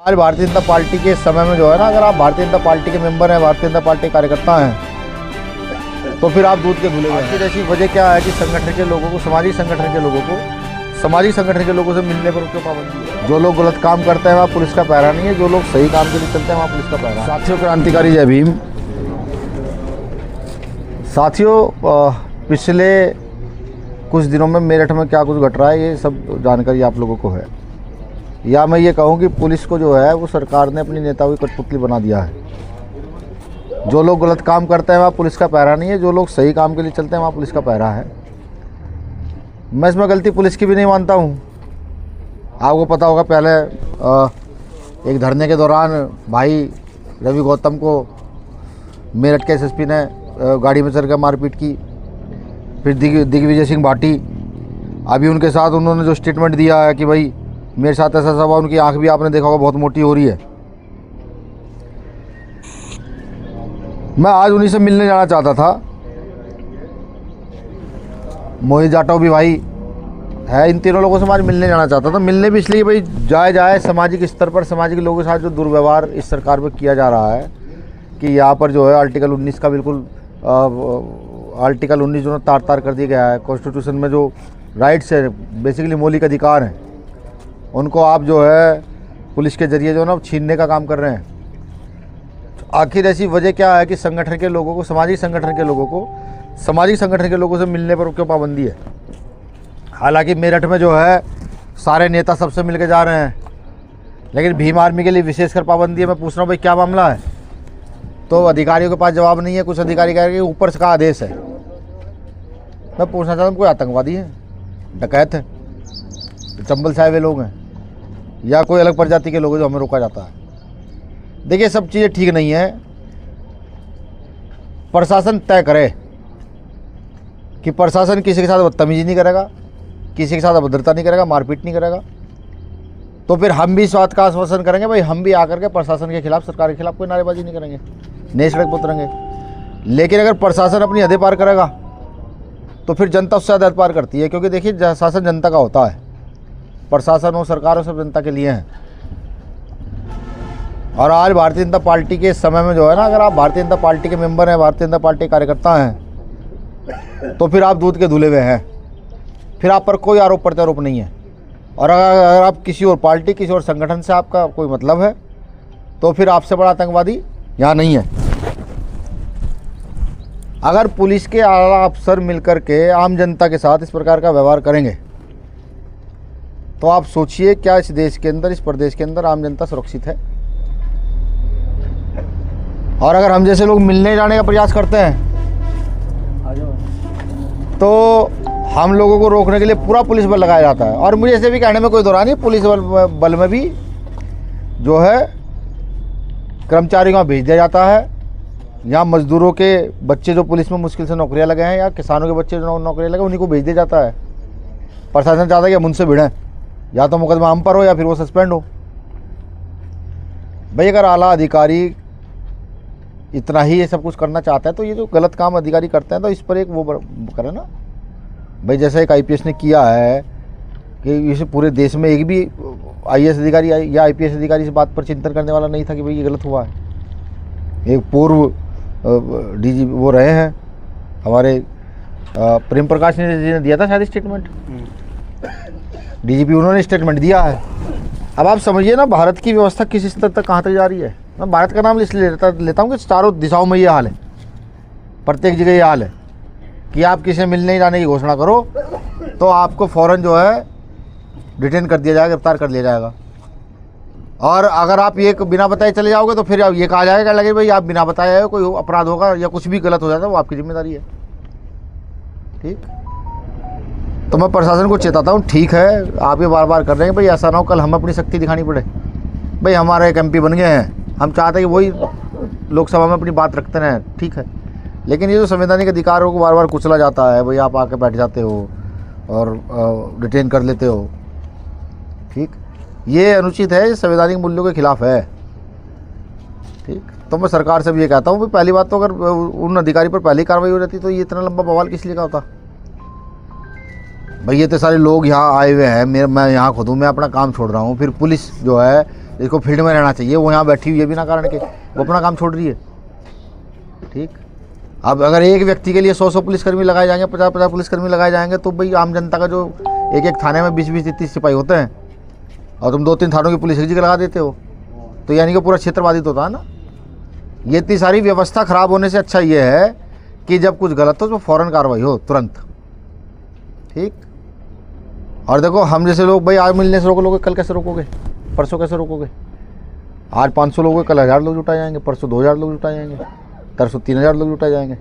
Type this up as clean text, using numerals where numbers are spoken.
आज भारतीय जनता पार्टी के समय में जो है ना, अगर आप भारतीय जनता पार्टी के मेंबर हैं, भारतीय जनता पार्टी कार्यकर्ता हैं, तो फिर आप दूध के धुले हैं। ऐसी वजह क्या है कि संगठन के लोगों को, सामाजिक संगठन के लोगों से मिलने पर क्यों पाबंदी है। जो लोग गलत काम करते हैं वहाँ पुलिस का पहरा नहीं है, जो लोग सही काम के लिए चलते हैं वहाँ पुलिस का पहरा है। साथियों, क्रांतिकारी जय भीम। साथियों, पिछले कुछ दिनों में मेरठ में क्या कुछ घट रहा है ये सब जानकारी आप लोगों को है, या मैं ये कहूँ कि पुलिस को जो है वो सरकार ने अपनी नेताओं की कठपुतली बना दिया है। जो लोग गलत काम करते हैं वहाँ पुलिस का पहरा नहीं है, जो लोग सही काम के लिए चलते हैं वहाँ पुलिस का पहरा है। मैं इसमें गलती पुलिस की भी नहीं मानता हूँ। आपको पता होगा, पहले एक धरने के दौरान भाई रवि गौतम को मेरठ के एसएसपी ने गाड़ी में चढ़कर मारपीट की। फिर दिग्विजय सिंह भाटी, अभी उनके साथ उन्होंने जो स्टेटमेंट दिया है कि भाई मेरे साथ ऐसा सब, उनकी आंख भी आपने देखा होगा बहुत मोटी हो रही है। मैं आज उन्हीं से मिलने जाना चाहता था। मोहित जाटव भी भाई है, इन तीनों लोगों से आज मिलने जाना चाहता था। मिलने भी इसलिए भाई जाए सामाजिक स्तर पर सामाजिक लोगों के साथ जो दुर्व्यवहार इस सरकार में किया जा रहा है कि यहाँ पर जो है आर्टिकल 19 का बिल्कुल आर्टिकल 19 जो तार कर दिया गया है। कॉन्स्टिट्यूशन में जो राइट्स है, बेसिकली मौलिक अधिकार हैं, उनको आप जो है पुलिस के जरिए जो ना छीनने का काम कर रहे हैं। आखिर ऐसी वजह क्या है कि संगठन के लोगों को, सामाजिक संगठन के लोगों से मिलने पर क्यों पाबंदी है। हालांकि मेरठ में जो है सारे नेता सबसे मिलके जा रहे हैं, लेकिन भीम आर्मी के लिए विशेषकर पाबंदी है। मैं पूछ रहा हूँ भाई क्या मामला है, तो अधिकारियों के पास जवाब नहीं है। कुछ अधिकारी कह रहे हैं कि ऊपर से का आदेश है। मैं पूछना चाहता हूँ, कोई आतंकवादी है, डकैत है, चंबल साहब वे लोग हैं, या कोई अलग प्रजाति के लोग हैं जो हमें रोका जाता है। देखिए, सब चीज़ें ठीक नहीं है। प्रशासन तय करे कि प्रशासन किसी के साथ बदतमीजी नहीं करेगा, किसी के साथ अभद्रता नहीं करेगा, मारपीट नहीं करेगा, तो फिर हम भी इस बात का आश्वासन करेंगे भाई हम भी आकर के प्रशासन के खिलाफ, सरकार के खिलाफ कोई नारेबाजी नहीं करेंगे, नई सड़क पर उतरेंगे। लेकिन अगर प्रशासन अपनी हदें पार करेगा तो फिर जनता उससे ज़्यादा हद पार करती है। क्योंकि देखिए, शासन जनता का होता है, प्रशासन और सरकार और सब जनता के लिए हैं। और आज भारतीय जनता पार्टी के समय में जो है ना, अगर आप भारतीय जनता पार्टी के मेंबर हैं, भारतीय जनता पार्टी कार्यकर्ता हैं, तो फिर आप दूध के धुले हुए हैं। फिर आप पर कोई आरोप प्रत्यारोप नहीं है। और अगर आप किसी और पार्टी, किसी और संगठन से आपका कोई मतलब है, तो फिर आपसे बड़ा आतंकवादी यहाँ नहीं है। अगर पुलिस के आला अफसर मिलकर के आम जनता के साथ इस प्रकार का व्यवहार करेंगे, तो आप सोचिए क्या इस देश के अंदर, इस प्रदेश के अंदर आम जनता सुरक्षित है। और अगर हम जैसे लोग मिलने जाने का प्रयास करते हैं, तो हम लोगों को रोकने के लिए पूरा पुलिस बल लगाया जाता है। और मुझे ऐसे भी कहने में कोई दौरान नहीं, पुलिस बल में भी जो है कर्मचारियों को भेज दिया जाता है। यहाँ मजदूरों के बच्चे जो पुलिस में मुश्किल से नौकरियां लगे हैं, या किसानों के बच्चे जो नौकरियां लगे, उन्हीं को भेज दिया जाता है। प्रशासन चाहता है कि हम उनसे भिड़ें, या तो मुकदमा हम पर हो या फिर वो सस्पेंड हो। भाई अगर आला अधिकारी इतना ही ये सब कुछ करना चाहता है, तो ये जो गलत काम अधिकारी करते हैं, तो इस पर एक वो करें ना भाई। जैसे एक आईपीएस ने किया है कि इस पूरे देश में एक भी आईएएस अधिकारी या आईपीएस अधिकारी इस बात पर चिंतन करने वाला नहीं था कि भाई ये गलत हुआ है। एक पूर्व डीजी वो रहे हैं हमारे प्रेम प्रकाश ने दिया था शायद स्टेटमेंट, डीजीपी, उन्होंने स्टेटमेंट दिया है। अब आप समझिए ना, भारत की व्यवस्था किस स्तर तक कहाँ तक जा रही है। मैं भारत का नाम इसलिए लेता हूँ कि चारों दिशाओं में ये हाल है, प्रत्येक जगह ये हाल है कि आप किसी मिलने ही जाने की घोषणा करो तो आपको फ़ौरन जो है डिटेन कर दिया जाएगा, गिरफ्तार कर लिया जाएगा। और अगर आप ये बिना बताए चले जाओगे तो फिर ये कहा जाएगा लगे भाई आप बिना बताए हो, कोई अपराध होगा या कुछ भी गलत हो जाता है, वो आपकी जिम्मेदारी है। ठीक, तो मैं प्रशासन को चेताता हूँ, ठीक है आप ये बार बार कर रहे हैं, भाई ऐसा ना हो कल हम अपनी शक्ति दिखानी पड़े। भाई हमारे एक एमपी बन गए हैं, हम चाहते हैं कि वही लोकसभा में अपनी बात रखते रहें, ठीक है। लेकिन ये जो संवैधानिक अधिकारों को बार बार कुचला जाता है, भाई आप आके बैठ जाते हो और डिटेन कर लेते हो, ठीक, ये अनुचित है, ये संवैधानिक मूल्यों के खिलाफ है। ठीक, तो मैं सरकार से भी ये कहता हूँ भाई पहली बात तो अगर उन अधिकारी पर पहली कार्रवाई हो जाती तो ये इतना लंबा बवाल किस लिए का होता। भाई ये तो सारे लोग यहाँ आए हुए हैं, मैं यहाँ खुद हूँ, मैं अपना काम छोड़ रहा हूँ, फिर पुलिस जो है इसको फील्ड में रहना चाहिए, वो यहाँ बैठी हुई है बिना कारण के, वो अपना काम छोड़ रही है। ठीक, अब अगर एक व्यक्ति के लिए 100 पुलिसकर्मी लगाए जाएंगे, 50 पुलिसकर्मी लगाए जाएंगे, तो भाई आम जनता का जो एक एक थाने में 20 30 सिपाही होते हैं और तुम 2 3 थानों की पुलिस एक जगह लगा देते हो, तो यानी कि पूरा क्षेत्र बाधित होता है ना। ये इतनी सारी व्यवस्था खराब होने से अच्छा ये है कि जब कुछ गलत हो तो फौरन कार्रवाई हो तुरंत। ठीक, और देखो हम जैसे लोग भाई आज मिलने से रोकोगे, कल कैसे रोकोगे, परसों कैसे रोकोगे। आज 500 लोग, कल 1000 लोग जुटा जाएंगे, परसों 2000 लोग जुटा जाएंगे, तरसों 3000 लोग जुटा जाएंगे।